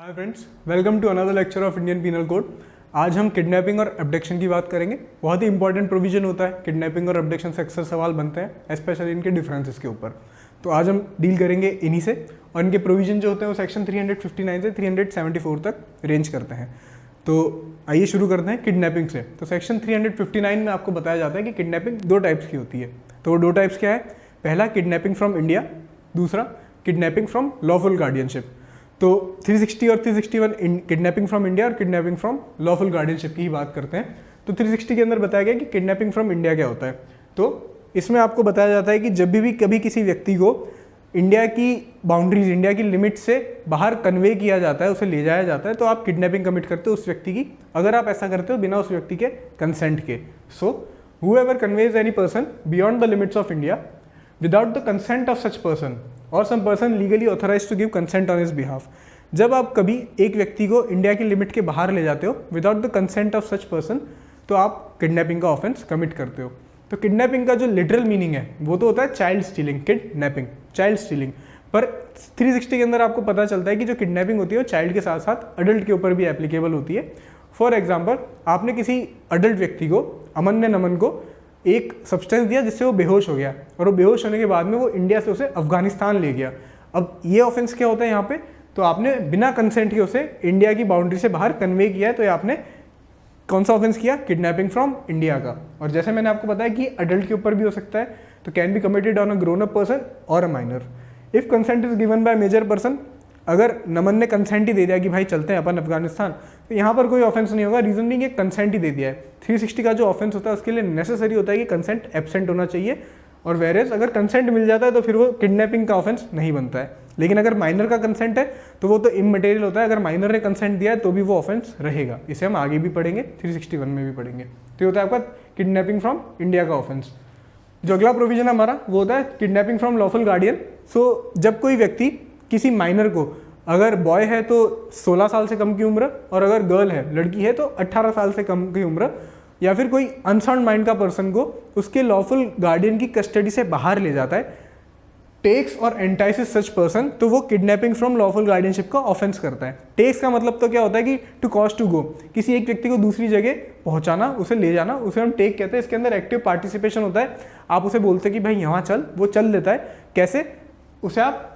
Hi friends, welcome to another lecture of Indian Penal Code. आज हम kidnapping और abduction की बात करेंगे। बहुत ही इंपॉर्टेंट प्रोविजन होता है, किडनैपिंग और अब्डक्शन से अक्सर सवाल बनते हैं, स्पेशली इनके डिफरेंसेस के ऊपर। तो आज हम डील करेंगे इन्हीं से, और इनके प्रोविजन जो होते हैं वो सेक्शन 359 से 374 तक रेंज करते हैं। तो आइए शुरू करते हैं किडनैपिंग से। तो सेक्शन 359 में आपको बताया जाता है कि किडनैपिंग दो टाइप्स की होती है। तो वो दो टाइप्स क्या है? पहला किडनैपिंग फ्रॉम इंडिया, दूसरा किडनैपिंग फ्रॉम लॉफुल गार्डियनशिप। तो 360 और 361 किडनैपिंग फ्रॉम इंडिया और किडनैपिंग फ्रॉम लॉफुल गार्डियनशिप की ही बात करते हैं। तो 360 के अंदर बताया गया कि किडनैपिंग फ्रॉम इंडिया क्या होता है। तो इसमें आपको बताया जाता है कि जब भी कभी किसी व्यक्ति को इंडिया की बाउंड्रीज, इंडिया की लिमिट से बाहर कन्वे किया जाता है, उसे ले जाया जाता है, तो आप किडनैपिंग कमिट करते हो उस व्यक्ति की, अगर आप ऐसा करते हो बिना उस व्यक्ति के कंसेंट के। सो whoever conveys any person beyond the limits of India without the consent of such person or some person legally authorized to give consent on his behalf। जब आप कभी एक व्यक्ति को इंडिया की लिमिट के बाहर ले जाते हो without the consent of such person, तो आप किडनैपिंग का ऑफेंस कमिट करते हो। तो किडनैपिंग का जो लिटरल मीनिंग है वो तो होता है child stealing, kidnapping, child stealing. पर 360 के अंदर आपको पता चलता है कि जो किडनैपिंग होती है वो चाइल्ड के साथ साथ अडल्ट के ऊपर भी एप्लीकेबल होती है। फॉर एग्जाम्पल, आपने किसी अडल्ट व्यक्ति को, अमन ने नमन को एक सब्सटेंस दिया जिससे वो बेहोश हो गया, और वो बेहोश होने के बाद में वो इंडिया से उसे अफगानिस्तान ले गया। अब ये ऑफेंस क्या होता है यहाँ पे? तो आपने बिना कंसेंट के उसे इंडिया की बाउंड्री से बाहर कन्वे किया है, तो ये आपने कौन सा ऑफेंस किया? किडनैपिंग फ्रॉम इंडिया का। और जैसे मैंने आपको बताया कि अडल्ट के ऊपर भी हो सकता है, तो can be committed on a grown up person और a minor if consent is given by major person. अगर नमन ने कंसेंट ही दे दिया कि भाई चलते हैं अपन अफगानिस्तान, तो यहाँ पर कोई ऑफेंस नहीं होगा, रीजन भी एक कंसेंट ही दे दिया है। 360 का जो ऑफेंस होता है उसके लिए नेसेसरी होता है कि कंसेंट एब्सेंट होना चाहिए, और वेरेज अगर कंसेंट मिल जाता है तो फिर वो किडनैपिंग का ऑफेंस नहीं बनता है। लेकिन अगर माइनर का कंसेंट है तो वो तो इमटेरियल होता है, अगर माइनर ने कंसेंट दिया है तो भी वो ऑफेंस रहेगा। इसे हम आगे भी पढ़ेंगे, 361 में भी पढ़ेंगे। तो ये होता है आपका किडनैपिंग फ्रॉम इंडिया का ऑफेंस। जो अगला प्रोविजन हमारा वो होता है किडनैपिंग फ्रॉम लॉफुल गार्डियन। सो जब कोई व्यक्ति किसी माइनर को, अगर बॉय है तो 16 साल से कम की उम्र, और अगर गर्ल है, लड़की है, तो 18 साल से कम की उम्र, या फिर कोई अनसाउंड माइंड का पर्सन को उसके लॉफुल गार्डियन की कस्टडी से बाहर ले जाता है, टेक्स और एंटाइसिस सच पर्सन, तो वो किडनैपिंग फ्रॉम लॉफुल गार्डियनशिप का ऑफेंस करता है। टेक्स का मतलब तो क्या होता है कि टू कॉज टू गो, किसी एक व्यक्ति को दूसरी जगह पहुंचाना, उसे ले जाना, उसे हम टेक कहते हैं। इसके अंदर एक्टिव पार्टिसिपेशन होता है। आप उसे बोलते हैं कि भाई यहाँ चल, वो चल देता है। कैसे? उसे आप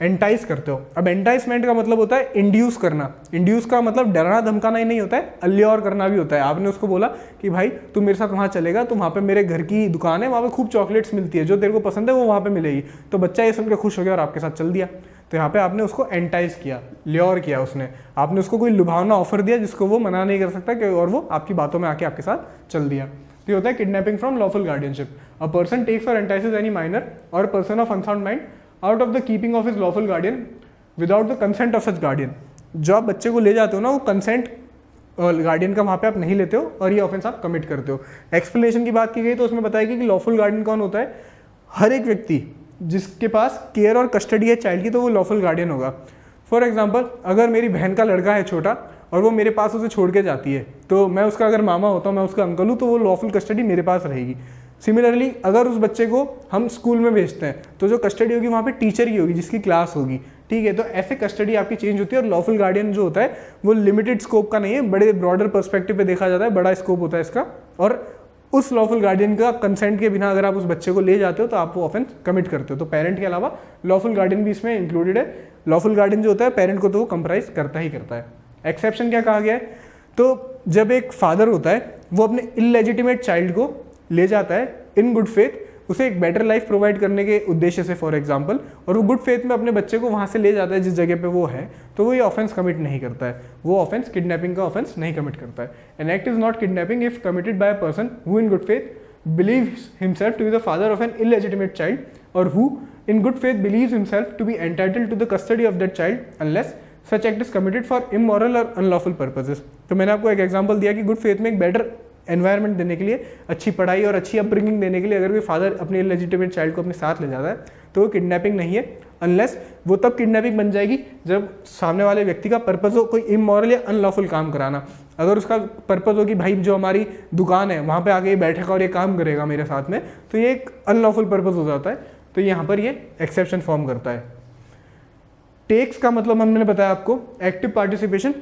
एंटाइस करते हो। अब एंटाइसमेंट का मतलब होता है इंड्यूस करना। इंड्यूस का मतलब डराना धमकाना ही नहीं होता है, अल्योर करना भी होता है। आपने उसको बोला कि भाई तू मेरे साथ वहाँ चलेगा, तो वहाँ पे मेरे घर की दुकान है, वहाँ पे खूब चॉकलेट्स मिलती है, जो तेरे को पसंद है वो वहाँ पे मिलेगी। तो बच्चा ये सुनकर खुश हो गया और आपके साथ चल दिया। तो यहाँ पे आपने उसको एंटाइस किया, ल्योर किया उसने, आपने उसको कोई लुभावना ऑफर दिया जिसको वो मना नहीं कर सकता, और वो आपकी बातों में आके आपके साथ चल दिया। तो ये होता है kidnapping from lawful guardianship. A person takes और एंटाइसेस एनी माइनर और person of unsound mind out of the keeping of his lawful guardian without the consent of such guardian. जो आप बच्चे को ले जाते हो ना, वो कंसेंट गार्डियन का वहाँ पे आप नहीं लेते हो, और ये ऑफेंस आप कमिट करते हो। एक्सप्लेनेशन की बात की गई तो उसमें बताया गया कि लॉफुल गार्डियन कौन होता है? हर एक व्यक्ति जिसके पास केयर और कस्टडी है चाइल्ड की, तो वो लॉफुल गार्डियन होगा। फॉर एग्जाम्पल, अगर मेरी बहन का लड़का है छोटा और वो मेरे पास उसे छोड़ के जाती है, तो मैं उसका अगर मामा होता हूँ, मैं उसका अंकल हूँ, तो वो लॉफुल कस्टडी मेरे पास रहेगी। सिमिलरली, अगर उस बच्चे को हम स्कूल में भेजते हैं तो जो कस्टडी होगी वहाँ पे टीचर की होगी, जिसकी क्लास होगी, ठीक है। तो ऐसे कस्टडी आपकी चेंज होती है। और लॉफुल गार्डियन जो होता है वो लिमिटेड स्कोप का नहीं है, बड़े ब्रॉडर पर्सपेक्टिव पे देखा जाता है, बड़ा स्कोप होता है इसका। और उस लॉफुल गार्डियन का कंसेंट के बिना अगर आप उस बच्चे को ले जाते हो तो आप वो ऑफेंस कमिट करते हो। तो पेरेंट के अलावा लॉफुल गार्डियन भी इसमें इंक्लूडेड है। लॉफुल गार्डियन जो होता है पेरेंट को तो वो कंप्राइज करता ही करता है। एक्सेप्शन क्या कहा गया है? तो जब एक फादर होता है वो अपने इलेजिटिमेट चाइल्ड को ले जाता है इन गुड फेथ, उसे एक बेटर लाइफ प्रोवाइड करने के उद्देश्य से, फॉर एग्जांपल, और वो गुड फेथ में अपने बच्चे को वहाँ से ले जाता है जिस जगह पे वो है, तो वो ये ऑफेंस कमिट नहीं करता है। वो ऑफेंस किडनैपिंग का ऑफेंस नहीं कमिट करता है। An act is not kidnapping if committed by a person who in good faith believes himself to be the father of an illegitimate child, or who in good faith believes himself to be entitled to the custody of that child unless such act is committed for immoral or unlawful purposes। तो मैंने आपको एक example दिया कि good faith में एक better environment देने के लिए, अच्छी पढ़ाई और अच्छी अपब्रिंगिंग देने के लिए अगर कोई फादर अपने इलेजिटिमेट चाइल्ड को अपने साथ ले जाता है तो वो किडनैपिंग नहीं है, अनलेस वो तब किडनैपिंग बन जाएगी जब सामने वाले व्यक्ति का पर्पस हो कोई इमोरल या अनलॉफुल काम कराना। अगर उसका पर्पस हो कि भाई जो हमारी दुकान है वहाँ पे आके बैठेगा और ये काम करेगा मेरे साथ में, तो ये एक अनलॉफुल पर्पस हो जाता है। तो यहाँ पर ये एक्सेप्शन फॉर्म करता है। टेक्स का मतलब हमने बताया आपको एक्टिव पार्टिसिपेशन,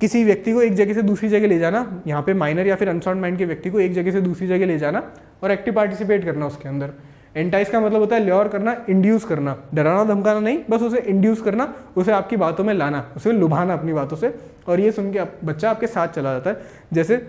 किसी व्यक्ति को एक जगह से दूसरी जगह ले जाना, यहाँ पे माइनर या फिर अनसाउंड माइंड के व्यक्ति को एक जगह से दूसरी जगह ले जाना और एक्टिव पार्टिसिपेट करना उसके अंदर। एंटाइज का मतलब होता है ल्योर करना, इंड्यूस करना, डराना धमकाना नहीं, बस उसे इंड्यूस करना, उसे आपकी बातों में लाना, उसे लुभाना अपनी बातों से, और ये सुन के बच्चा आपके साथ चला जाता है। जैसे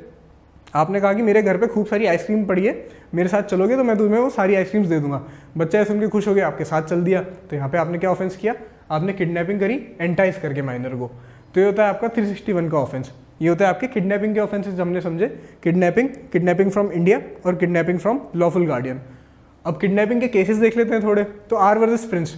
आपने कहा कि मेरे घर पे खूब सारी आइसक्रीम पड़ी है, मेरे साथ चलोगे तो मैं तुम्हें वो सारी आइसक्रीम्स दे दूंगा। बच्चा सुन के खुश हो गया, आपके साथ चल दिया। तो यहाँ पे आपने क्या ऑफेंस किया, आपने किडनैपिंग करी एंटाइज करके माइनर को। तो ये होता है आपका 361 का ऑफेंस। ये होता है आपके किडनैपिंग के ऑफेंसेस हमने समझे, किडनैपिंग, किडनैपिंग फ्रॉम इंडिया और किडनैपिंग फ्रॉम लॉफुल गार्डियन। अब किडनैपिंग के केसेस देख लेते हैं थोड़े। तो R versus Prince,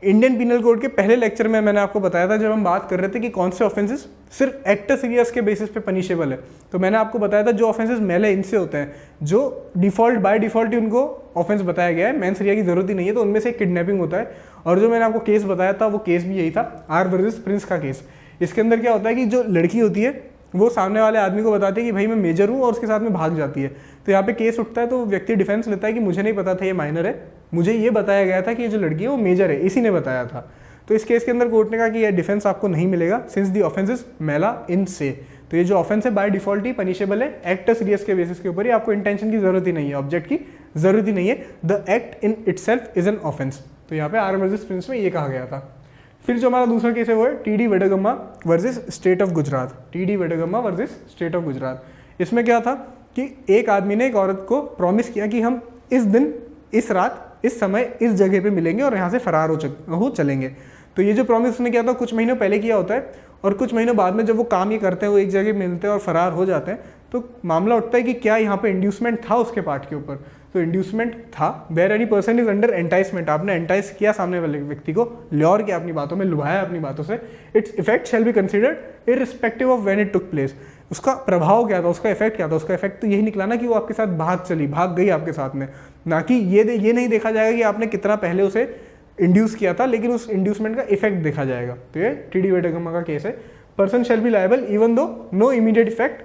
Indian penal code के पहले लेक्चर में मैंने आपको बताया था जब हम बात कर रहे थे कि कौन से ऑफेंसेस सिर्फ एक्ट सीरियस के बेसिस पे पनिशेबल है, तो मैंने आपको बताया था जो ऑफेंसेस मेले इनसे होते हैं, जो डिफॉल्ट बाय डिफॉल्ट ही उनको ऑफेंस बताया गया है, मेन सीरिया की जरूरत ही नहीं है, तो उनमें से किडनैपिंग होता है। और जो मैंने आपको केस बताया था वो केस भी यही था, आर वर्सेस प्रिंस का केस। इसके अंदर क्या होता है कि जो लड़की होती है वो सामने वाले आदमी को बताती है कि भाई मैं मेजर हूँ, और उसके साथ में भाग जाती है। तो यहाँ पे केस उठता है, तो व्यक्ति डिफेंस लेता है कि मुझे नहीं पता था ये माइनर है, मुझे ये बताया गया था कि ये जो लड़की है वो मेजर है, इसी ने बताया था। तो इस केस के अंदर कोर्ट ने कहा कि ये डिफेंस आपको नहीं मिलेगा सिंस दी ऑफेंस इज मेला इन से। तो ये जो ऑफेंस है बाय डिफॉल्ट ही पनिशेबल है, एक्ट सीरियस के बेसिस के ऊपर ही, आपको इंटेंशन की जरूरत ही नहीं है, ऑब्जेक्ट की जरूरत ही नहीं है, the act in itself is an offence. तो यहाँ पे आर वर्सेस प्रिंस में ये कहा गया था। फिर जो हमारा दूसरा केस है वो है TD Vadgama versus state of Gujarat. TD Vadgama versus state of Gujarat. इसमें क्या था कि एक आदमी ने एक औरत को प्रॉमिस किया कि हम इस दिन, इस रात, इस समय, इस जगह पे मिलेंगे और यहाँ से फरार हो चलेंगे। तो ये जो प्रॉमिस उसने किया था कुछ महीनों पहले किया होता है, और कुछ महीनों बाद में जब वो काम ये करते हैं, वो एक जगह मिलते हैं और फरार हो जाते हैं, तो मामला उठता है कि क्या यहाँ पे इंड्यूसमेंट था उसके पार्ट के ऊपर। तो इंड्यूसमेंट था, where any person is under enticement, आपने एंटाइस किया सामने वाले व्यक्ति को, ल्योर किया अपनी बातों में, लुभाया अपनी बातों से, its effect shall be considered irrespective of when it took place. उसका प्रभाव क्या था, उसका इफेक्ट क्या था, उसका इफेक्ट तो यही निकला ना कि वो आपके साथ भाग गई आपके साथ में, ना कि ये नहीं देखा जाएगा कि आपने कितना पहले उसे इंड्यूस किया था, लेकिन उस इंड्यूसमेंट का इफेक्ट देखा जाएगा। तो ये टीडी वेडगम्मा का केस है। Person shall be liable even though no immediate effect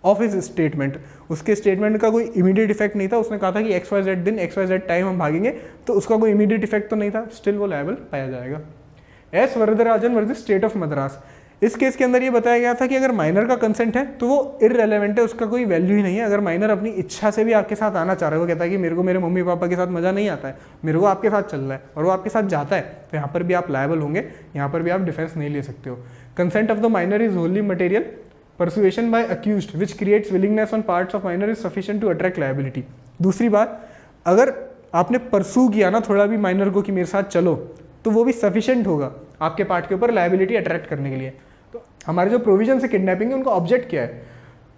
of his statement, उसके स्टेटमेंट का कोई इमीडिएट इफेक्ट नहीं था, उसने कहा था कि XYZ दिन XYZ टाइम हम भागेंगे, तो उसका कोई इमीडिएट इफेक्ट तो नहीं था, स्टिल वो लायबल पाया जाएगा। S Varadarajan versus state of Madras. इस केस के अंदर ये बताया गया था कि अगर माइनर का कंसेंट है तो वो इररेलेवेंट है, उसका कोई वैल्यू ही नहीं है। अगर माइनर अपनी इच्छा से भी आपके साथ आना चाह रहा है, वो कहता है कि मेरे को मेरे मम्मी पापा के साथ मजा नहीं आता है, मेरे को आपके साथ चलना है, और वो आपके साथ जाता है, तो यहाँ पर भी आप लायबल होंगे, यहाँ पर भी आप डिफेंस नहीं ले सकते हो। Consent of the minor is Holi material, persuasion by accused which creates willingness on parts of minor is sufficient to attract liability। दूसरी बात, अगर आपने परसू किया ना थोड़ा भी माइनर को कि मेरे साथ चलो, तो वो भी सफिशिएंट होगा आपके पार्ट के ऊपर लायबिलिटी अट्रैक्ट करने के लिए। तो हमारे जो प्रोविजन है किडनैपिंग, उनका ऑब्जेक्ट क्या है,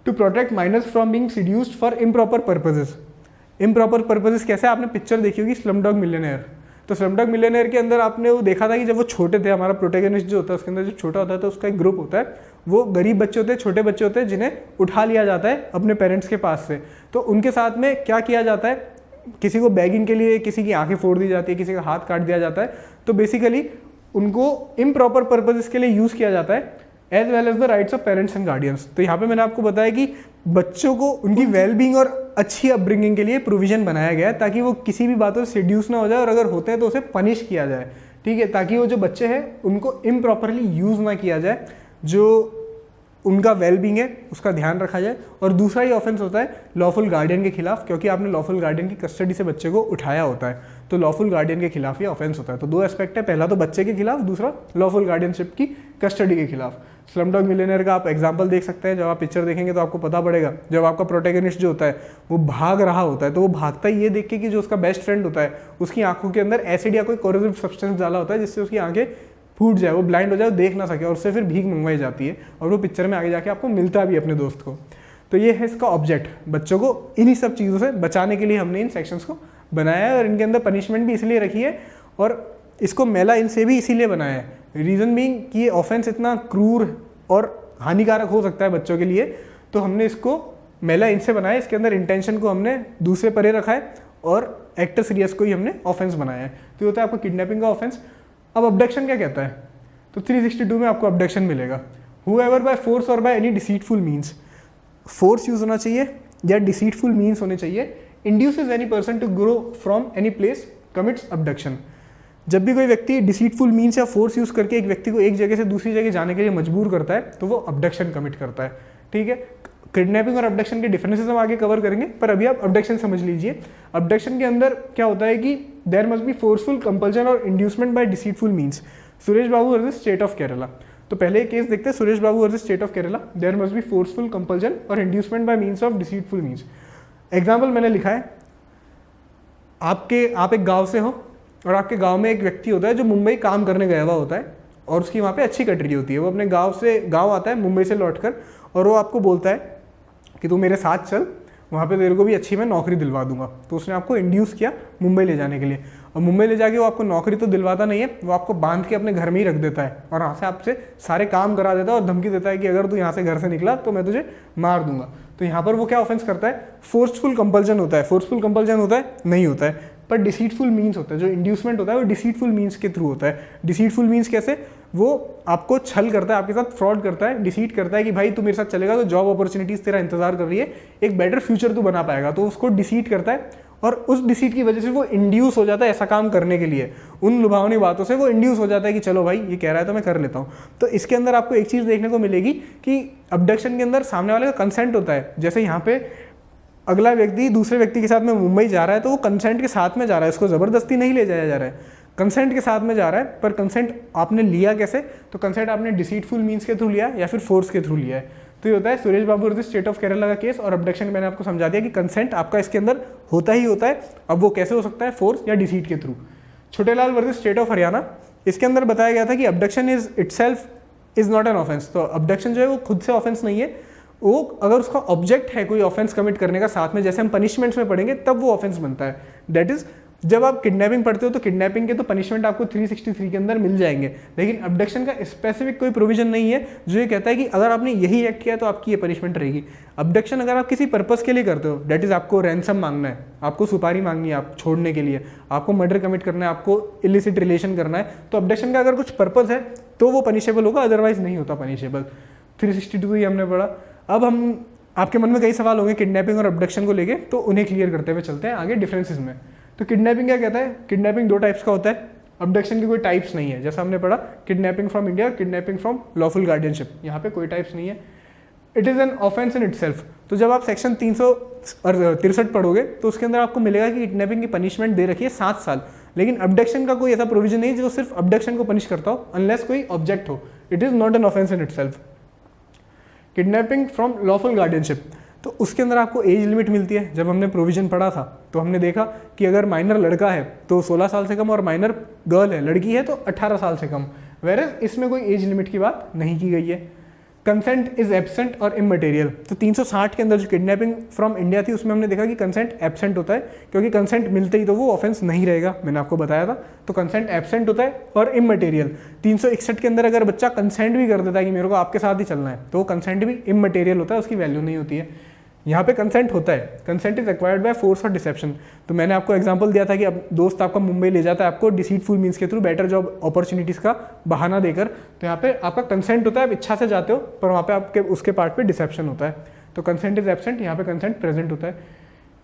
to protect minors from being seduced for improper purposes. Improper purposes कैसे, आपने पिक्चर देखी होगी स्लमडॉग मिलियनेयर। तो स्लमडॉग मिलियनेयर के अंदर आपने वो देखा था कि जब वो छोटे थे, हमारा प्रोटेगनिस्ट जो होता है उसके अंदर जब छोटा होता है तो उसका एक ग्रुप होता है, वो गरीब बच्चे होते हैं, छोटे बच्चे होते हैं, जिन्हें उठा लिया जाता है अपने पेरेंट्स के पास से। तो उनके साथ में क्या किया जाता है, किसी को बैगिंग के लिए किसी की आंखें फोड़ दी जाती है, किसी का हाथ काट दिया जाता है। तो बेसिकली उनको इम्प्रॉपर पर्पजेस के लिए यूज़ किया जाता है, as well as the rights of parents and guardians. तो यहाँ पे मैंने आपको बताया कि बच्चों को उनकी वेलबींग और अच्छी अपब्रिंगिंग के लिए प्रोविजन बनाया गया है, ताकि वो किसी भी बातों से सेड्यूस ना हो जाए, और अगर होते हैं तो उसे पनिश किया जाए, ठीक है, ताकि वो जो बच्चे हैं उनको इम्प्रॉपरली यूज़ ना किया जाए, जो उनका वेलबींग है उसका ध्यान रखा जाए। और दूसरा ही ऑफेंस होता है लॉफुल गार्डियन के खिलाफ, क्योंकि आपने लॉफुल गार्डियन की कस्टडी से बच्चे को उठाया होता है, तो लॉफुल गार्डियन के खिलाफ ये ऑफेंस होता है। तो दो एस्पेक्ट है, पहला तो बच्चे के खिलाफ, दूसरा लॉफुल गार्डियनशिप की कस्टडी के खिलाफ। स्लमडॉग मिलियनेयर का आप एग्जांपल देख सकते हैं, जब आप पिक्चर देखेंगे तो आपको पता पड़ेगा, जब आपका प्रोटैगनिस्ट जो होता है वो भाग रहा होता है, तो वो भागता ही ये देख के कि जो उसका बेस्ट फ्रेंड होता है उसकी आंखों के अंदर एसिड या कोई कोरोसिव सब्सटेंस डाला होता है, जिससे उसकी आंखें फूट जाए, वो ब्लाइंड हो जाए, देख ना सके, और उससे फिर भीख मंगवाई जाती है, और वो पिक्चर में आगे जाके आपको मिलता भी अपने दोस्त को। तो ये है इसका ऑब्जेक्ट, बच्चों को इन्हीं सब चीज़ों से बचाने के लिए हमने इन सेक्शंस को बनाया है, और इनके अंदर पनिशमेंट भी इसलिए रखी है, और इसको मेला इनसे भी इसीलिए बनाया है, रीज़न बीइंग कि ये ऑफेंस इतना क्रूर और हानिकारक हो सकता है बच्चों के लिए, तो हमने इसको मेला इनसे बनाया। इसके अंदर इंटेंशन को हमने दूसरे परे रखा है, और एक्टर सीरियस को ही हमने ऑफेंस बनाया है। तो ये होता है आपको किडनैपिंग का ऑफेंस। अब अबडक्शन क्या कहता है, तो 362 में आपको अबडक्शन मिलेगा, हुएवर बाय फोर्स और by any deceitful means, force use होना चाहिए या डिसीटफुल मीन्स होने चाहिए, induces any person to go from any place commits abduction. जब भी कोई व्यक्ति डिसीटफुल मीन्स या फोर्स यूज करके एक व्यक्ति को एक जगह से दूसरी जगह जाने के लिए मजबूर करता है तो वो अबडक्शन कमिट करता है। ठीक है, किडनैपिंग और अबडक्शन के डिफरेंसेस हम आगे कवर करेंगे, पर अभी आप अबडक्शन समझ लीजिए। अबडक्शन के अंदर क्या होता है कि there must be forceful compulsion और inducement by deceitful means. Suresh Babu versus state of Kerala. तो पहले केस देखते हैं, Suresh Babu versus state of Kerala. There must be forceful compulsion और inducement by means of deceitful means. Example मैंने लिखा है, आप एक गाँव से हो और आपके गाँव में एक व्यक्ति होता है जो मुंबई काम करने गया हुआ होता है और उसकी वहाँ पे अच्छी कट रही होती है। वो अपने गाँव आता है मुंबई से लौटकर और वो आपको बोलता है कि तू मेरे साथ चल, वहाँ पे तेरे को भी अच्छी मैं नौकरी दिलवा दूंगा। तो उसने आपको इंड्यूस किया मुंबई ले जाने के लिए, और मुंबई ले जाके वो आपको नौकरी तो दिलवाता नहीं है, वो आपको बांध के अपने घर में ही रख देता है और वहाँ से आपसे सारे काम करा देता है और धमकी देता है कि अगर तू यहाँ से घर से निकला तो मैं तुझे मार दूंगा। तो यहाँ पर वो क्या ऑफेंस करता है? फोर्सफुल कंपल्जन होता है। फोर्सफुल कंपल्जन होता है? नहीं होता है, पर डिसीटफुल मीन्स होता है। जो इंड्यूसमेंट होता है वो डिसीटफुल मीन्स के थ्रू होता है। डिसीटफुल मीन्स कैसे? वो आपको छल करता है, आपके साथ फ्रॉड करता है, डिसीट करता है कि भाई तू मेरे साथ चलेगा तो जॉब अपॉर्चुनिटीज तेरा इंतजार कर रही है, एक बेटर फ्यूचर तू बना पाएगा। तो उसको डिसीट करता है और उस डिसीट की वजह से वो इंड्यूस हो जाता है ऐसा काम करने के लिए। उन लुभावनी बातों से वो इंड्यूस हो जाता है कि चलो भाई ये कह रहा है तो मैं कर लेता हूँ। तो इसके अंदर आपको एक चीज़ देखने को मिलेगी कि अबडक्शन के अंदर सामने वाले का कंसेंट होता है। जैसे यहाँ पे अगला व्यक्ति दूसरे व्यक्ति के साथ में मुंबई जा रहा है तो वो कंसेंट के साथ में जा रहा है, उसको ज़बरदस्ती नहीं ले जाया जा रहा है, कंसेंट के साथ में जा रहा है। पर कंसेंट आपने लिया कैसे? तो कंसेंट आपने डिसीटफुल मीन्स के थ्रू लिया या फिर फोर्स के थ्रू लिया है। तो ये होता है Suresh Babu versus state of Kerala का केस। और अबडक्शन मैंने आपको समझा दिया कि कंसेंट आपका इसके अंदर होता ही होता है। अब वो कैसे हो सकता है? फोर्स या डिसीट के through. Chhotelal versus state of Haryana, इसके अंदर बताया गया था कि abduction is itself is not an offence. तो अबडक्शन जो है वो खुद से ऑफेंस नहीं है, वो अगर उसका ऑब्जेक्ट है कोई ऑफेंस कमिट करने का साथ में, जैसे हम पनिशमेंट्स में पढ़ेंगे तब वो ऑफेंस बनता है। दैट इज जब आप किडनैपिंग पढ़ते हो तो किडनैपिंग के तो पनिशमेंट आपको 363 के अंदर मिल जाएंगे, लेकिन अबडक्शन का स्पेसिफिक कोई प्रोविजन नहीं है जो ये कहता है कि अगर आपने यही एक्ट किया तो आपकी ये पनिशमेंट रहेगी। अबडक्शन अगर आप किसी पर्पस के लिए करते हो, दैट इज आपको रैंसम मांगना है, आपको सुपारी मांगनी है आप छोड़ने के लिए, आपको मर्डर कमिट करना है, आपको इलिसिट रिलेशन करना है, तो अबडक्शन का अगर कुछ पर्पस है तो वो पनिशेबल होगा, अदरवाइज नहीं होता पनिशेबल। 362 ही हमने पढ़ा। अब हम आपके मन में कई सवाल होंगे किडनैपिंग और अबडक्शन को लेके, तो उन्हें क्लियर करते हुए चलते हैं आगे डिफरेंसेस में। तो किडनैपिंग क्या कहता है? किडनैपिंग दो टाइप्स का होता है, अबडक्शन की कोई टाइप्स नहीं है। जैसा हमने पढ़ा kidnapping from India, kidnapping from lawful guardianship, यहाँ पे कोई टाइप्स नहीं है। It is an offence in itself. तो जब आप सेक्शन 363 पढ़ोगे तो उसके अंदर आपको मिलेगा कि किडनैपिंग की पनिशमेंट दे रखी है 7 साल, लेकिन अबडक्शन का कोई ऐसा प्रोविजन नहीं जो सिर्फ अबडक्शन को पनिश करता हो, अनलेस कोई ऑब्जेक्ट हो। It is not an offence in itself. Kidnapping from lawful guardianship, तो उसके अंदर आपको एज लिमिट मिलती है। जब हमने प्रोविजन पढ़ा था तो हमने देखा कि अगर माइनर लड़का है तो 16 साल से कम, और माइनर गर्ल है लड़की है तो 18 साल से कम, वेयर इसमें कोई एज लिमिट की बात नहीं की गई है। कंसेंट इज एब्सेंट और इमटेरियल, तो 360 के अंदर जो किडनैपिंग फ्रॉम इंडिया थी उसमें हमने देखा कि कंसेंट एब्सेंट होता है, क्योंकि कंसेंट मिलते ही तो वो ऑफेंस नहीं रहेगा, मैंने आपको बताया था। तो कंसेंट एब्सेंट होता है और इमटेरियल। 361 के अंदर अगर बच्चा कंसेंट भी कर देता है कि मेरे को आपके साथ ही चलना है, तो वो कंसेंट भी इमटेरियल होता है, उसकी वैल्यू नहीं होती है। यहाँ पे कंसेंट होता है, consent is acquired by force और डिसेप्शन। तो मैंने आपको एग्जांपल दिया था कि अब दोस्त आपका मुंबई ले जाता है आपको डिसीटफुल मीन्स के थ्रू, बेटर जॉब अपॉर्चुनिटीज़ का बहाना देकर, तो यहाँ पे आपका कंसेंट होता है, आप इच्छा से जाते हो, पर वहाँ पे आपके उसके पार्ट पे डिसेप्शन होता है। तो कंसेंट इज एब्सेंट, यहाँ पे कंसेंट प्रेजेंट होता है।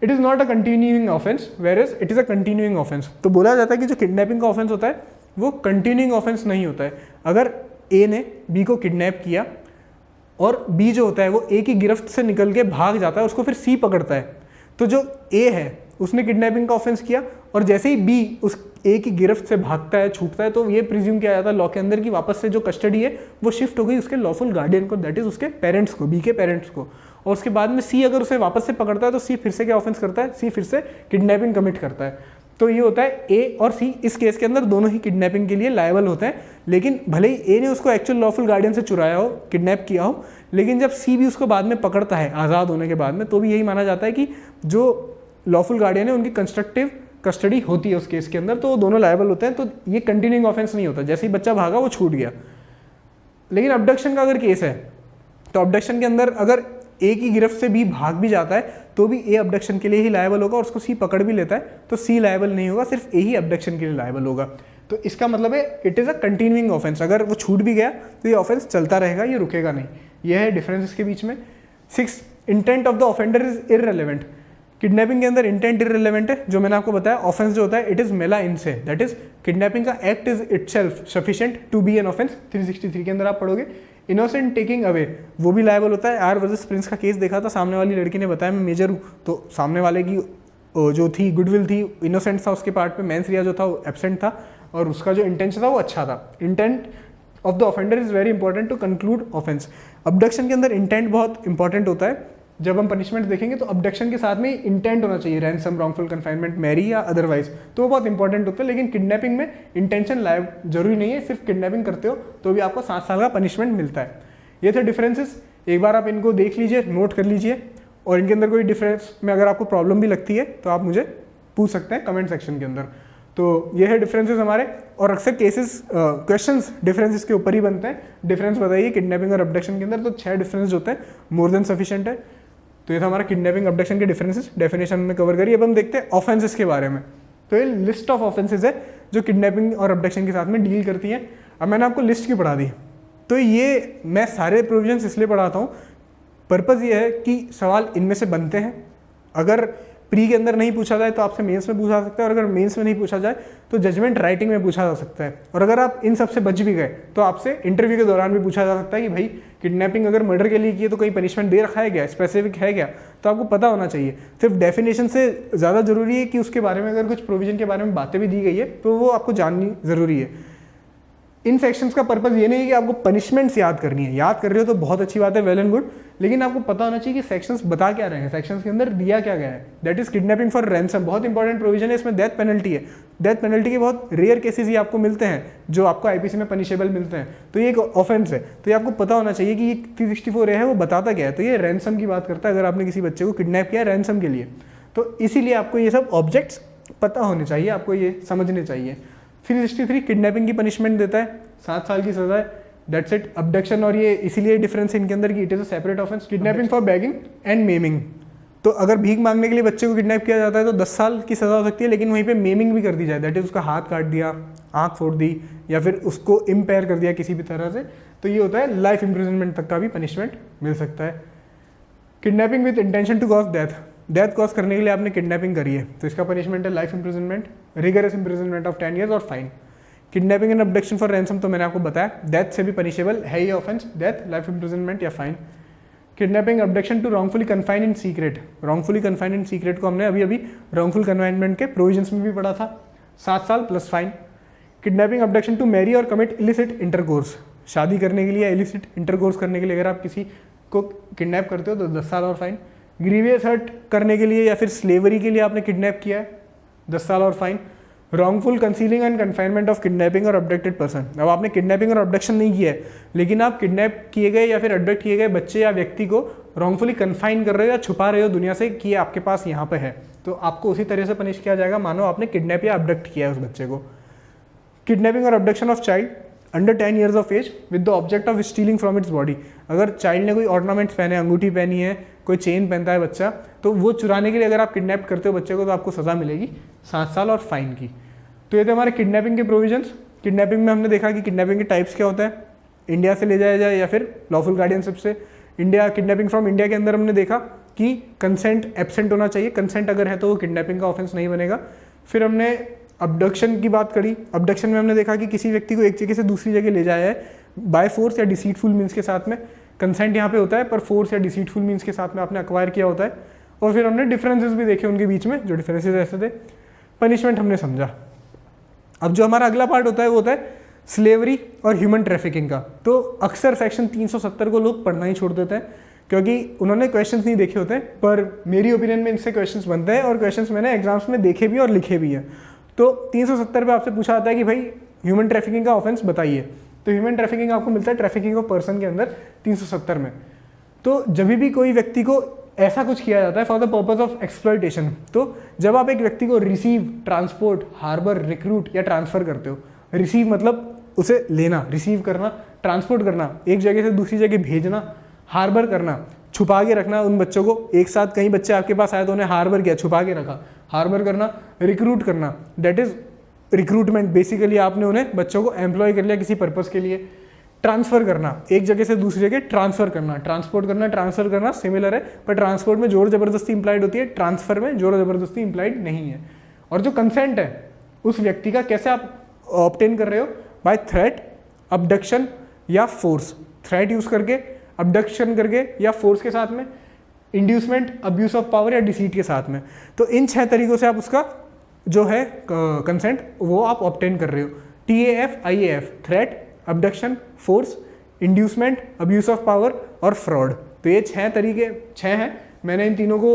It is not a continuing offence, where is it is a continuing offence. तो बोला जाता है कि जो किडनैपिंग का ऑफेंस होता है वो कंटिन्यूइंग ऑफेंस नहीं होता है। अगर ए ने बी को किडनैप किया और बी जो होता है वो ए की गिरफ्त से निकल के भाग जाता है, उसको फिर सी पकड़ता है, तो जो ए है उसने किडनैपिंग का ऑफेंस किया और जैसे ही बी उस ए की गिरफ्त से भागता है, छूटता है, तो ये प्रिज्यूम किया जाता है लॉ के अंदर की वापस से जो कस्टडी है वो शिफ्ट हो गई उसके लॉफुल गार्डियन को, दैट इज उसके पेरेंट्स को, बी के पेरेंट्स को। और उसके बाद में सी अगर उसे वापस से पकड़ता है तो सी फिर से क्या ऑफेंस करता है? सी फिर से किडनैपिंग कमिट करता है। तो ये होता है ए और सी इस केस के अंदर दोनों ही किडनैपिंग के लिए लायबल होते हैं, लेकिन भले ही ए ने उसको एक्चुअल लॉफुल गार्डियन से चुराया हो, किडनैप किया हो, लेकिन जब सी भी उसको बाद में पकड़ता है आज़ाद होने के बाद में, तो भी यही माना जाता है कि जो लॉफुल गार्डियन है उनकी कंस्ट्रक्टिव कस्टडी होती है उस केस के अंदर, तो वो दोनों लायबल होते हैं। तो ये कंटिन्यूइंग ऑफेंस नहीं होता, जैसे ही बच्चा भागा वो छूट गया। लेकिन अबडक्शन का अगर केस है तो अबडक्शन के अंदर अगर ए की गिरफ्त से बी भाग भी जाता है तो भी ए अबडक्शन के लिए ही लायबल होगा, और उसको सी पकड़ भी लेता है तो सी लायबल नहीं होगा, सिर्फ ए ही अबडक्शन के लिए लायबल होगा। तो इसका मतलब है it is a continuing offence, अगर वो छूट भी गया तो ये ऑफेंस चलता रहेगा, ये रुकेगा नहीं। यह है डिफरेंस इसके बीच में। 6, intent of the offender is irrelevant. Kidnapping के अंदर इंटेंट इररिलेवेंट है, जो मैंने आपको बताया। ऑफेंस जो होता है इट इज मेला इन से, दैट इज किडनैपिंग का act is itself sufficient to be an offence. 363 के अंदर आप पढ़ोगे। इनोसेंट टेकिंग अवे वो भी लायबल होता है। आर वर्सेस प्रिंस का केस देखा था, सामने वाली लड़की ने बताया मैं मेजर हूँ, तो सामने वाले की जो थी गुडविल थी, इनोसेंट था उसके पार्ट पे, मेंस रिया जो था वो एब्सेंट था और उसका जो इंटेंशन था वो अच्छा था। Intent of the offender is very important to conclude offence. Abduction के अंदर इंटेंट बहुत इंपॉर्टेंट होता है। जब हम पनिशमेंट देखेंगे तो अबडक्शन के साथ में इंटेंट होना चाहिए, रैंसम, रॉन्गफुल कन्फाइनमेंट, मैरी या अदरवाइज, तो वो बहुत इंपॉर्टेंट होता है। लेकिन किडनैपिंग में इंटेंशन लायक जरूरी नहीं है, सिर्फ किडनैपिंग करते हो तो भी आपको 7 साल का पनिशमेंट मिलता है। ये थे डिफरेंसेस, एक बार आप इनको देख लीजिए, नोट कर लीजिए, और इनके अंदर कोई डिफरेंस में अगर आपको प्रॉब्लम भी लगती है तो आप मुझे पूछ सकते हैं कमेंट सेक्शन के अंदर। तो ये है डिफरेंसेस हमारे, और अक्सर केसेस क्वेश्चंस डिफरेंसेस के ऊपर ही बनते हैं। डिफरेंस बताइए किडनैपिंग और अबडक्शन के अंदर, तो 6 डिफरेंस होते हैं, मोर देन सफिशिएंट है। तो ये था हमारा किडनैपिंग अबडक्शन के डिफरेंसेस, डेफिनेशन में कवर करी। अब हम देखते हैं ऑफेंसेस के बारे में। तो ये लिस्ट ऑफ ऑफेंसेस है जो किडनैपिंग और अबडक्शन के साथ में डील करती हैं। अब मैंने आपको लिस्ट की पढ़ा दी, तो ये मैं सारे प्रोविजंस इसलिए पढ़ाता हूँ, पर्पज़ ये है कि सवाल इनमें से बनते हैं। अगर प्री के अंदर नहीं पूछा जाए तो आपसे मेंस में पूछा जा सकता है, और अगर मेंस में नहीं पूछा जाए तो जजमेंट राइटिंग में पूछा जा सकता है। और अगर आप इन सब से बच भी गए तो आपसे इंटरव्यू के दौरान भी पूछा जा सकता है कि भाई किडनैपिंग अगर मर्डर के लिए की है तो कोई पनिशमेंट दे रखा है क्या, स्पेसिफिक है क्या, तो आपको पता होना चाहिए। सिर्फ डेफिनेशन से ज़्यादा जरूरी है कि उसके बारे में अगर कुछ प्रोविजन के बारे में बातें भी दी गई है तो वो आपको जाननी ज़रूरी है। इन सेक्शंस का पर्पस ये नहीं है कि आपको पनिशमेंट्स याद करनी है, याद कर रहे हो तो बहुत अच्छी बात है, वेल एंड गुड, लेकिन आपको पता होना चाहिए कि सेक्शंस बता क्या रहे हैं, सेक्शंस के अंदर दिया क्या गया है। That is kidnapping for ransom, बहुत इंपॉर्टेंट प्रोविजन है, इसमें डेथ पेनल्टी है। डेथ पेनल्टी के बहुत रेयर केसेस ही आपको मिलते हैं जो आपको आईपीसी में पनिशेबल मिलते हैं, तो ये एक ऑफेंस है। तो ये आपको पता होना चाहिए कि ये 364 है वो बताता क्या है। तो ये रैंसम की बात करता है, अगर आपने किसी बच्चे को किडनैप किया रैंसम के लिए, तो इसीलिए आपको ये सब ऑब्जेक्ट्स पता होने चाहिए, आपको ये समझने चाहिए। 363 किडनैपिंग की पनिशमेंट देता है, 7 साल की सजा है, दैट्स इट। अबडक्शन और ये इसीलिए डिफरेंस है इनके अंदर कि it is a separate offence. Kidnapping for begging and maiming, तो अगर भीख मांगने के लिए बच्चे को किडनैप किया जाता है तो 10 साल की सजा हो सकती है, लेकिन वहीं पे मेमिंग भी कर दी जाए, दैट इज उसका हाथ काट दिया, आँख फोड़ दी, या फिर उसको इम्पेयर कर दिया किसी भी तरह से, तो ये होता है लाइफ इम्प्रिजनमेंट तक का भी पनिशमेंट मिल सकता है। Kidnapping with intention to cause death, death cause करने के लिए आपने किडनैपिंग करी है तो इसका पनिशमेंट है life imprisonment, rigorous imprisonment of 10 years और fine. Kidnapping and abduction for ransom तो मैंने आपको बताया, डेथ से भी पनिशेबल है ये ऑफेंस, डेथ, लाइफ इम्प्रिजनमेंट या fine. Kidnapping abduction to wrongfully confine in secret, wrongfully confine in secret को हमने अभी अभी रॉन्गफुल कन्फाइनमेंट के प्रोविजंस में भी पढ़ा था, 7 साल plus fine. Kidnapping abduction to marry और कमिट इलिसिट इंटरकोर्स, शादी करने के लिए या इलिसिट इंटरकोर्स करने के लिए अगर आप किसी को किडनैप करते हो तो 10 साल और फाइन। ग्रीवियस हर्ट करने के लिए या फिर स्लेवरी के लिए आपने किडनैप किया है, 10 साल और fine. Wrongful concealing and confinement of kidnapping और अबडक्टेड पर्सन, अब आपने किडनैपिंग और अबडक्शन नहीं किया है लेकिन आप किडनैप किए गए या फिर अबडक्ट किए गए बच्चे या व्यक्ति को रॉन्गफुली कन्फाइन कर रहे हो या छुपा रहे हो दुनिया से कि ये आपके पास यहाँ पे है, तो आपको उसी तरह से पनिश किया जाएगा मानो आपने किडनैप या अबडक्ट किया है उस बच्चे को। किडनैपिंग और abduction of child under 10 years of age with the object of stealing from its body, अगर चाइल्ड ने कोई ऑर्नामेंट्स पहने, अंगूठी पहनी है, कोई चेन पहनता है बच्चा, तो वो चुराने के लिए अगर आप किडनैप करते हो बच्चे को तो आपको सज़ा मिलेगी 7 साल और फाइन की। तो ये थे हमारे किडनैपिंग के प्रोविजंस। किडनैपिंग में हमने देखा कि किडनैपिंग के टाइप्स क्या होता है, इंडिया से ले जाया जाए या फिर लॉफुल गार्डियनशिप से। इंडिया, किडनैपिंग फ्रॉम इंडिया के अंदर हमने देखा कि कंसेंट एब्सेंट होना चाहिए, कंसेंट अगर है तो वो किडनैपिंग का ऑफेंस नहीं बनेगा। फिर हमने अबडक्शन की बात करी, अबडक्शन में हमने देखा कि किसी व्यक्ति को एक जगह से दूसरी जगह ले जाया है बाय फोर्स या डिसीटफुल मीन्स के साथ में, कंसेंट यहाँ पे होता है पर फोर्स या डिसीटफुल मीन्स के साथ में आपने अक्वायर किया होता है। और फिर हमने डिफरेंसेस भी देखे उनके बीच में, जो डिफरेंसेस ऐसे थे। पनिशमेंट हमने समझा। अब जो हमारा अगला पार्ट होता है वो होता है स्लेवरी और ह्यूमन ट्रैफिकिंग का। तो अक्सर सेक्शन 370 को लोग पढ़ना ही छोड़ देते हैं क्योंकि उन्होंने क्वेश्चंस नहीं देखे होते हैं, पर मेरी ओपिनियन में इनसे क्वेश्चंस बनते हैं और क्वेश्चंस मैंने एग्जाम्स में देखे भी और लिखे भी हैं। तो 370 पे आपसे पूछा जाता है कि भाई ह्यूमन ट्रैफिकिंग का ऑफेंस बताइए, तो ह्यूमन ट्रैफिकिंग आपको मिलता है ट्रैफिकिंग ऑफ पर्सन के अंदर 370 में। तो जब भी कोई व्यक्ति को ऐसा कुछ किया जाता है for the purpose of exploitation, तो जब आप एक व्यक्ति को रिसीव, ट्रांसपोर्ट, हार्बर, रिक्रूट या ट्रांसफर करते हो, रिसीव मतलब उसे लेना, रिसीव करना, ट्रांसपोर्ट करना, एक जगह से दूसरी जगह भेजना, हार्बर करना, छुपा के रखना उन बच्चों को, एक साथ कई बच्चे आपके पास आए तो उन्हें हार्बर किया, छुपा के रखा, हार्बर करना, रिक्रूट करना, दैट इज रिक्रूटमेंट, बेसिकली आपने उन्हें बच्चों को एम्प्लॉय कर लिया किसी पर्पज़ के लिए। ट्रांसफ़र करना, एक जगह से दूसरी जगह ट्रांसफ़र करना, ट्रांसपोर्ट करना, ट्रांसफ़र करना सिमिलर है, पर ट्रांसपोर्ट में जोर ज़बरदस्ती इंप्लाइड होती है, ट्रांसफ़र में जोर ज़बरदस्ती इंप्लाइड नहीं है। और जो कंसेंट है उस व्यक्ति का कैसे आप ऑब्टेन कर रहे हो, बाय थ्रेट, अबडक्शन या फोर्स। थ्रेट यूज़ करके, अबडक्शन करके या फोर्स के साथ में, इंड्यूसमेंट, अब्यूज ऑफ पावर या डिसीट के साथ में। तो इन 6 तरीक़ों से आप उसका जो है कंसेंट वो आप ऑब्टेन कर रहे हो। TAF, IAF, threat, abduction, force, inducement, abuse of power और फ्रॉड। तो ये 6 तरीके 6 हैं। मैंने इन तीनों को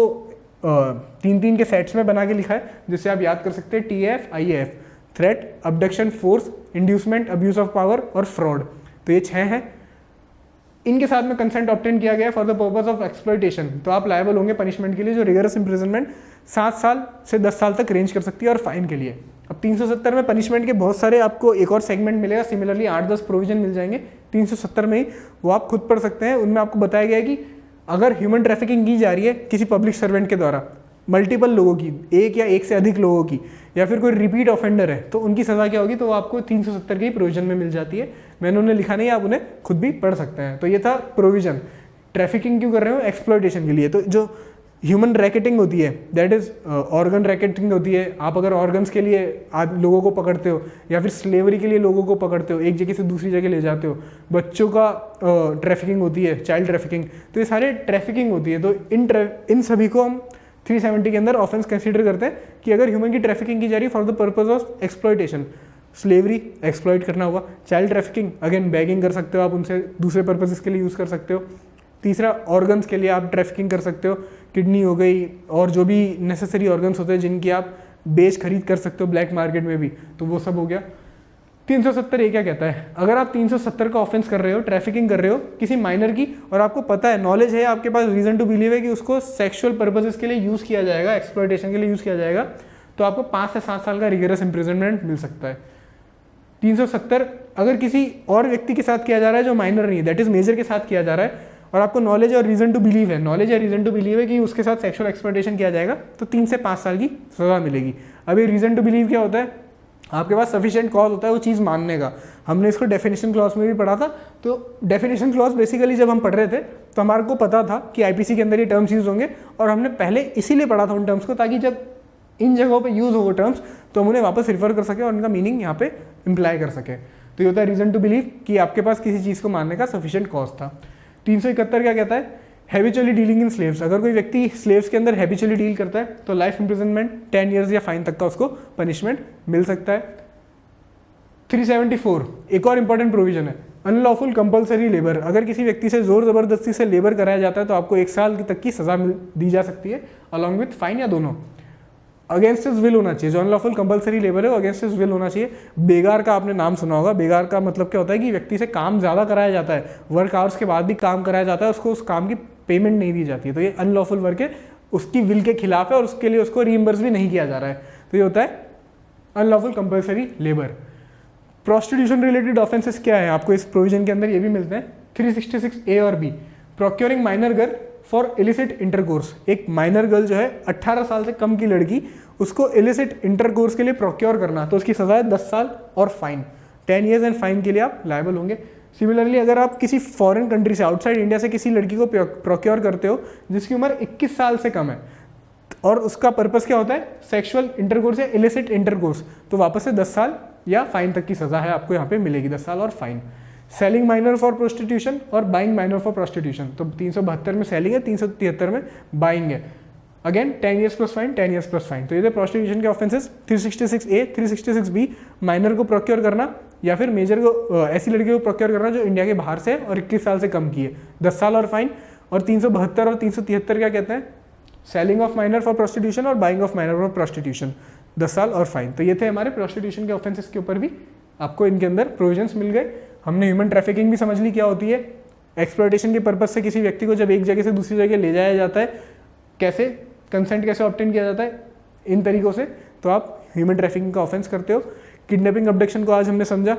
3-3 के सेट्स में बना के लिखा है, जिससे आप याद कर सकते हैं। TAF, IAF, threat, abduction, force, inducement, abuse of power और फ्रॉड। तो ये 6 हैं। इनके साथ में कंसेंट ऑब्टेन किया गया for the purpose of exploitation. तो आप लायबल होंगे पनिशमेंट के लिए, जो रिगरस इंप्रिजनमेंट 7 साल से 10 साल तक रेंज कर सकती है, और फाइन के लिए। अब 370 में पनिशमेंट के बहुत सारे आपको एक और सेगमेंट मिलेगा, सिमिलरली 8-10 प्रोविजन मिल जाएंगे 370 में ही, वो आप खुद पढ़ सकते हैं। उनमें आपको बताया गया है कि अगर ह्यूमन ट्रैफिकिंग की जा रही है किसी पब्लिक सर्वेंट के द्वारा, मल्टीपल लोगों की, एक या एक से अधिक लोगों की, या फिर कोई रिपीट ऑफेंडर है, तो उनकी सज़ा क्या होगी, तो वो आपको 370 के ही प्रोविजन में मिल जाती है। मैंने उन्हें लिखा नहीं है, आप उन्हें खुद भी पढ़ सकते हैं। तो ये था प्रोविजन। ट्रैफिकिंग क्यों कर रहे हो, एक्सप्लॉइटेशन के लिए। तो जो ह्यूमन रैकेटिंग होती है, दैट इज़ ऑर्गन रैकेटिंग होती है। आप अगर ऑर्गन्स के लिए आप लोगों को पकड़ते हो, या फिर स्लेवरी के लिए लोगों को पकड़ते हो, एक जगह से दूसरी जगह ले जाते हो, बच्चों का ट्रैफिकिंग होती है, चाइल्ड ट्रैफिकिंग, तो ये सारे ट्रैफिकिंग होती है। तो इन सभी को हम 370 के अंदर ऑफेंस कंसीडर करते हैं कि अगर ह्यूमन की ट्रैफिकिंग की जा रही है for the purpose of exploitation. Slavery, exploit करना हुआ। चाइल्ड ट्रैफिकिंग, अगेन बैगिंग कर सकते हो आप, उनसे दूसरे पर्पजेस के लिए यूज़ कर सकते हो। तीसरा, ऑर्गन्स के लिए आप ट्रैफिकिंग कर सकते हो, किडनी हो गई और जो भी नेसेसरी ऑर्गन्स होते हैं जिनकी आप बेच खरीद कर सकते हो ब्लैक मार्केट में भी, तो वो सब हो गया। 370 ये क्या कहता है, अगर आप 370 का ऑफेंस कर रहे हो, ट्रैफिकिंग कर रहे हो किसी माइनर की, और आपको पता है, नॉलेज है, आपके पास रीजन टू बिलीव है कि उसको सेक्सुअल पर्पजेस के लिए यूज़ किया जाएगा, एक्सप्लॉइटेशन के लिए यूज़ किया जाएगा, तो आपको 5 से 7 साल का रिगरस इम्प्रिजनमेंट मिल सकता है। 370 अगर किसी और व्यक्ति के साथ किया जा रहा है जो माइनर नहीं है, दैट इज मेजर के साथ किया जा रहा है, और आपको नॉलेज और रीजन टू बिलीव है, नॉलेज या रीजन टू बिलीव है कि उसके साथ सेक्सुअल एक्सप्लॉइटेशन किया जाएगा, तो 3 से 5 साल की सजा मिलेगी। अब ये रीजन टू बिलीव क्या होता है, आपके पास सफिशिएंट कॉज होता है वो चीज़ मानने का। हमने इसको डेफिनेशन क्लॉज में भी पढ़ा था। तो डेफिनेशन क्लॉज बेसिकली जब हम पढ़ रहे थे तो हमारे को पता था कि आईपीसी के अंदर ये टर्म्स यूज होंगे, और हमने पहले इसीलिए पढ़ा था उन टर्म्स को, ताकि जब इन जगहों पे यूज हो वो टर्म्स तो हम उन्हें वापस रिफर कर सके और उनका मीनिंग यहाँ पे इम्प्लाई कर सके। तो ये होता है रीजन टू बिलीव कि आपके पास किसी चीज़ को मानने का सफिशिएंट कॉज था। 371 क्या कहता है, हैबिचुअली डीलिंग इन स्लेव्स। अगर कोई व्यक्ति स्लेव्स के अंदर हैबिचुअली डील करता है तो लाइफ इंप्रिजनमेंट, 10 ईयर्स या फाइन तक का उसको पनिशमेंट मिल सकता है। 374 एक और इंपॉर्टेंट प्रोविजन है, अनलॉफुल कंपल्सरी लेबर। अगर किसी व्यक्ति से जोर जबरदस्ती से लेबर कराया जाता है तो आपको 1 साल तक की सजा दी जा सकती है, अलॉन्ग विथ फाइन या दोनों। अगेंस्ट हिज विल होना चाहिए, जो अनलॉफुल कंपल्सरी लेबर है वो अगेंस्ट हिज विल होना चाहिए। बेगार का आपने नाम सुना होगा। बेगार का मतलब क्या होता है कि व्यक्ति से काम ज़्यादा कराया जाता है, वर्क आवर्स के बाद भी काम कराया जाता है, उसको उस काम की पेमेंट नहीं दी जाती है, तो ये अनलॉफुल वर्क है, उसकी विल के खिलाफ है और उसके लिए उसको रीइंबर्स भी नहीं किया जा रहा है, तो ये होता है unlawful compulsory labour. Prostitution related offences क्या है, आपको इस प्रोविजन के अंदर ये भी मिलते हैं। 366A और B, procuring minor girl for illicit intercourse. एक माइनर गर्ल जो है 18 साल से कम की लड़की, उसको इलिसिट इंटरकोर्स के लिए प्रोक्योर करना, तो उसकी सजा है 10 साल और फाइन, 10 ईयर्स एंड फाइन के लिए आप लायबल होंगे। सिमिलरली अगर आप किसी फॉरेन कंट्री से, आउटसाइड इंडिया से किसी लड़की को प्रोक्योर करते हो जिसकी उम्र 21 साल से कम है, और उसका पर्पस क्या होता है, सेक्सुअल इंटरकोर्स या इलिसिट इंटरकोर्स, तो वापस से 10 साल या फाइन तक की सजा है आपको यहाँ पे मिलेगी, 10 साल और fine. Selling minor for prostitution और बाइंग माइनर फॉर प्रोस्टिट्यूशन, तो 372 में सेलिंग है, 373 में बाइंग है। Again 10 years plus fine, 10 years plus fine. तो ये थे प्रोस्टिट्यूशन के ऑफेंसेस। 366A, 366B, माइनर को प्रोक्योर करना या फिर मेजर को, ऐसी लड़की को प्रोक्योर करना जो इंडिया के बाहर से और 21 साल से कम की है, 10 साल और फाइन। और 372 और 373 क्या कहते हैं, selling of minor for prostitution और buying of minor for prostitution, 10 साल और फाइन। तो ये थे हमारे प्रोस्टिट्यूशन के ऑफेंसेस के ऊपर भी आपको इनके अंदर प्रोविजंस मिल गए। हमने ह्यूमन ट्रैफिकिंग भी समझ ली क्या होती है, एक्सप्लॉइटेशन के पर्पज से किसी व्यक्ति को जब एक जगह से दूसरी जगह ले जाया जाता है, कैसे कंसेंट कैसे ऑब्टेन किया जाता है, इन तरीकों से, तो आप ह्यूमन ट्रैफिकिंग का ऑफेंस करते हो। किडनैपिंग अबडक्शन को आज हमने समझा,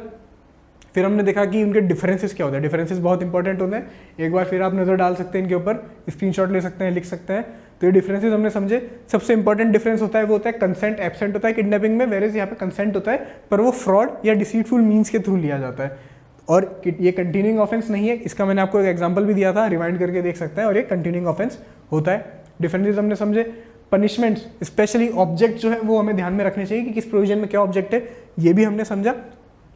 फिर हमने देखा कि उनके डिफरेंसेस क्या होते हैं। डिफरेंसेस बहुत इंपॉर्टेंट होते हैं, एक बार फिर आप नज़र डाल सकते हैं इनके ऊपर, स्क्रीनशॉट ले सकते हैं, लिख सकते हैं। तो ये डिफरेंसेस हमने समझे। सबसे इंपॉर्टेंट डिफरेंस होता है वो होता है कंसेंट एब्सेंट होता है किडनैपिंग में, वेरेज यहाँ पे कंसेंट होता है, पर वो फ्रॉड या डिसीटफुल मीन्स के थ्रू लिया जाता है। और ये कंटिन्यूइंग ऑफेंस नहीं है, इसका मैंने आपको एक एग्जांपल भी दिया था, रिवाइंड करके देख सकते हैं, और ये कंटिन्यूइंग ऑफेंस होता है। डिफरेंसेस हमने समझे। पनिशमेंट्स, स्पेशली ऑब्जेक्ट जो है वो हमें ध्यान में रखने चाहिए कि किस प्रोविजन में क्या ऑब्जेक्ट है, ये भी हमने समझा।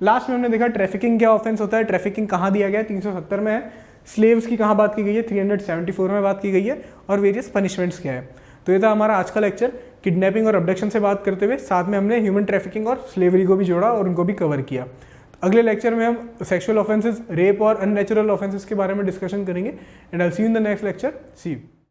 लास्ट में हमने देखा ट्रैफिकिंग क्या ऑफेंस होता है, ट्रैफिकिंग कहाँ दिया गया है, 370 में है। स्लेव्स की कहाँ बात की गई है, 374 में बात की गई है। और वेरियस पनिशमेंट्स क्या है। तो ये था हमारा आज का लेक्चर, किडनैपिंग और अबडक्शन से बात करते हुए साथ में हमने ह्यूमन ट्रैफिकिंग और स्लेवरी को भी जोड़ा और उनको भी कवर किया। अगले लेक्चर में हम सेक्सुअल ऑफेंसेस, रेप और अननेचुरल ऑफेंसेस के बारे में डिस्कशन करेंगे। And I see you in the next lecture. See you.